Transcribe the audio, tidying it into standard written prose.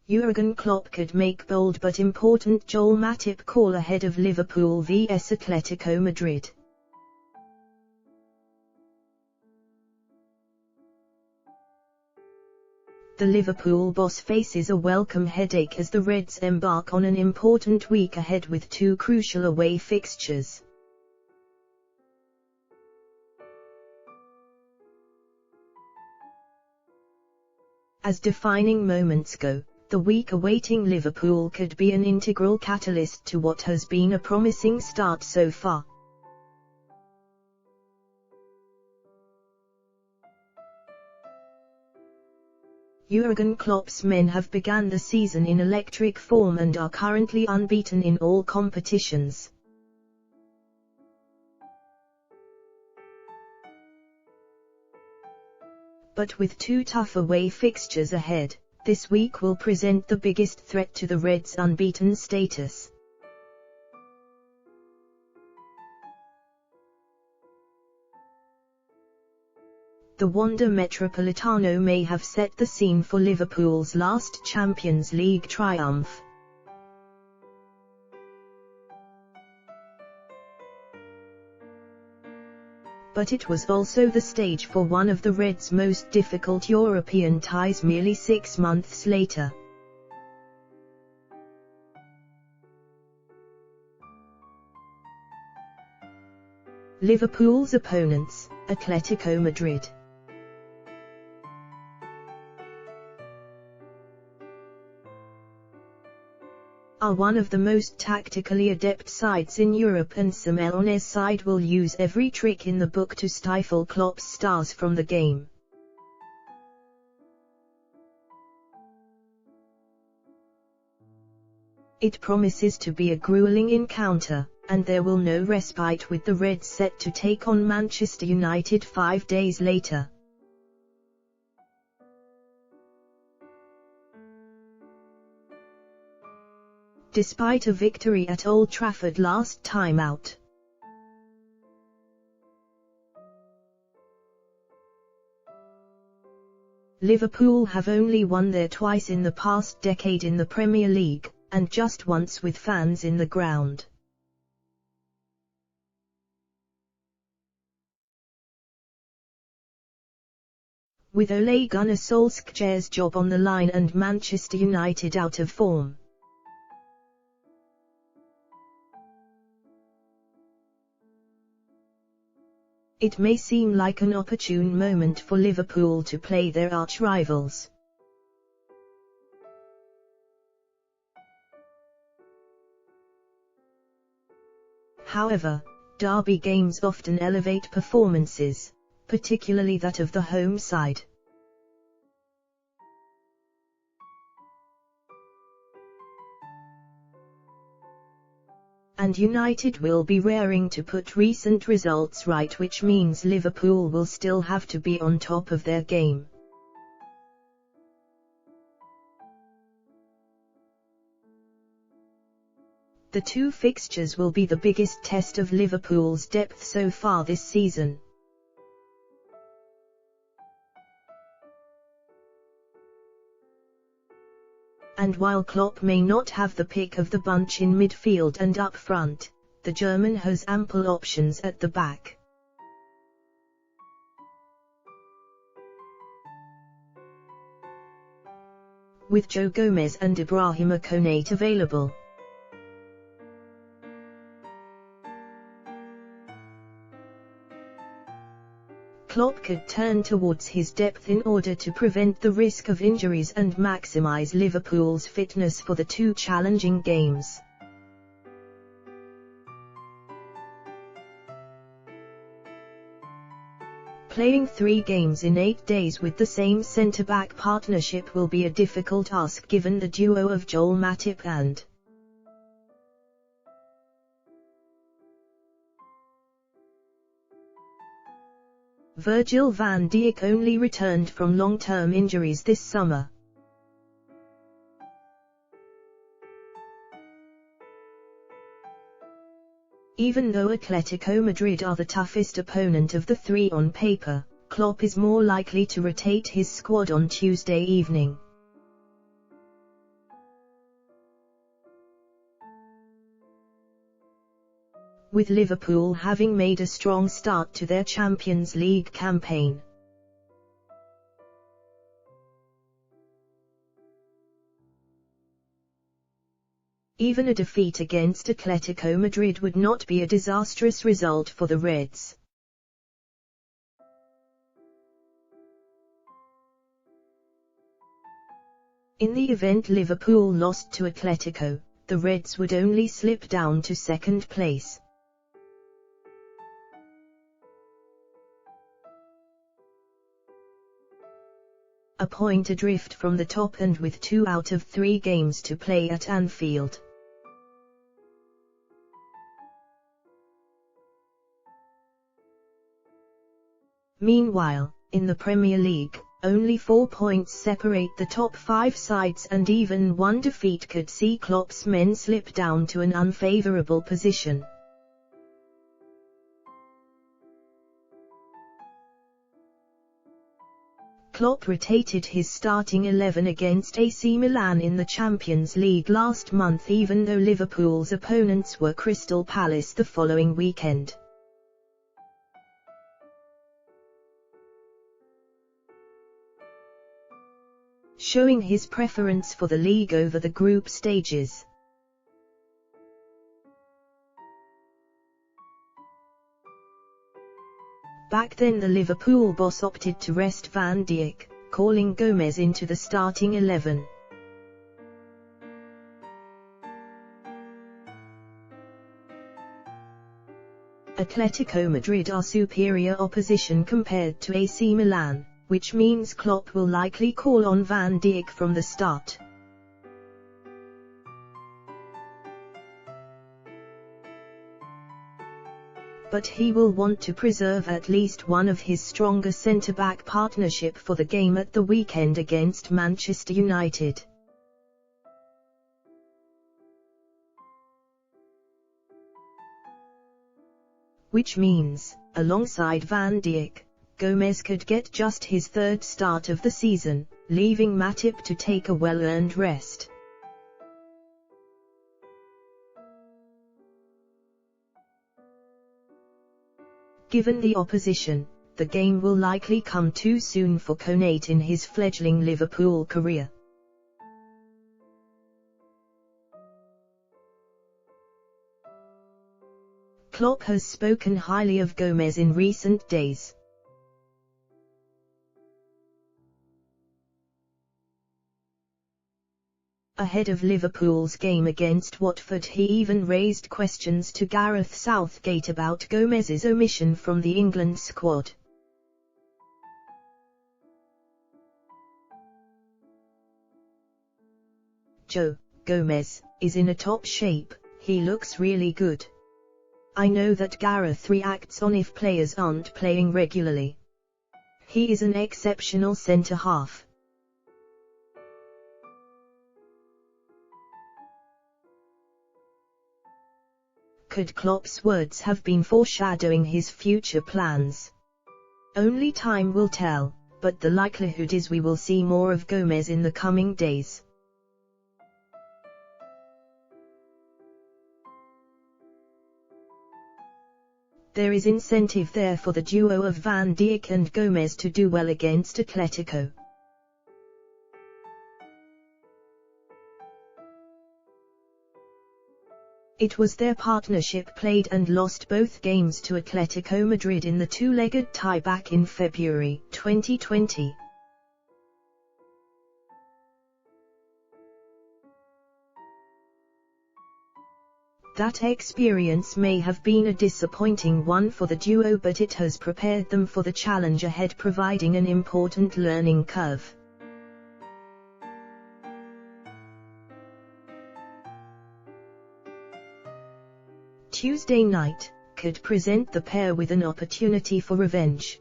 Jurgen Klopp could make bold but important Joel Matip call ahead of Liverpool vs Atletico Madrid. The Liverpool boss faces a welcome headache as the Reds embark on an important week ahead with two crucial away fixtures. As defining moments go, the week awaiting Liverpool could be an integral catalyst to what has been a promising start so far. Jurgen Klopp's men have begun the season in electric form and are currently unbeaten in all competitions. But with two tough away fixtures ahead, this week will present the biggest threat to the Reds' unbeaten status. The Wanda Metropolitano may have set the scene for Liverpool's last Champions League triumph. But it was also the stage for one of the Reds' most difficult European ties merely 6 months later. Liverpool's opponents, Atletico Madrid. Are one of the most tactically adept sides in Europe, and Simeone's side will use every trick in the book to stifle Klopp's stars from the game. It promises to be a grueling encounter, and there will no respite with the Reds set to take on Manchester United 5 days later. Despite a victory at Old Trafford last time out, Liverpool have only won there twice in the past decade in the Premier League, and just once with fans in the ground. With Ole Gunnar Solskjaer's job on the line and Manchester United out of form, it may seem like an opportune moment for Liverpool to play their arch-rivals. However, derby games often elevate performances, particularly that of the home side. And United will be raring to put recent results right, which means Liverpool will still have to be on top of their game. The two fixtures will be the biggest test of Liverpool's depth so far this season. And while Klopp may not have the pick of the bunch in midfield and up front, the German has ample options at the back. With Joe Gomez and Ibrahima Konate available, Klopp could turn towards his depth in order to prevent the risk of injuries and maximize Liverpool's fitness for the two challenging games. Playing 3 games in 8 days with the same centre-back partnership will be a difficult task given the duo of Joel Matip and Virgil van Dijk only returned from long-term injuries this summer. Even though Atletico Madrid are the toughest opponent of the 3 on paper, Klopp is more likely to rotate his squad on Tuesday evening. with Liverpool having made a strong start to their Champions League campaign. Even a defeat against Atletico Madrid would not be a disastrous result for the Reds. In the event Liverpool lost to Atletico, the Reds would only slip down to second place. A point adrift from the top and with 2 out of 3 games to play at Anfield. Meanwhile, in the Premier League, only 4 points separate the top 5 sides, and even one defeat could see Klopp's men slip down to an unfavourable position. Klopp rotated his starting 11 against AC Milan in the Champions League last month, even though Liverpool's opponents were Crystal Palace the following weekend. Showing his preference for the league over the group stages. Back then the Liverpool boss opted to rest Van Dijk, calling Gomez into the starting 11. Atletico Madrid are superior opposition compared to AC Milan, which means Klopp will likely call on Van Dijk from the start. But he will want to preserve at least one of his stronger centre-back partnership for the game at the weekend against Manchester United. Which means, alongside Van Dijk, Gomez could get just his 3rd start of the season, leaving Matip to take a well-earned rest. Given the opposition, the game will likely come too soon for Konate in his fledgling Liverpool career. Klopp has spoken highly of Gomez in recent days. Ahead of Liverpool's game against Watford, he even raised questions to Gareth Southgate about Gomez's omission from the England squad. Joe Gomez is in a top shape, he looks really good. I know that Gareth reacts on if players aren't playing regularly. He is an exceptional centre-half. Could Klopp's words have been foreshadowing his future plans? Only time will tell, but the likelihood is we will see more of Gomez in the coming days. There is incentive there for the duo of Van Dijk and Gomez to do well against Atletico. It was their partnership played and lost both games to Atletico Madrid in the 2-legged tie back in February 2020. That experience may have been a disappointing one for the duo, but it has prepared them for the challenge ahead, providing an important learning curve. Tuesday night could present the pair with an opportunity for revenge.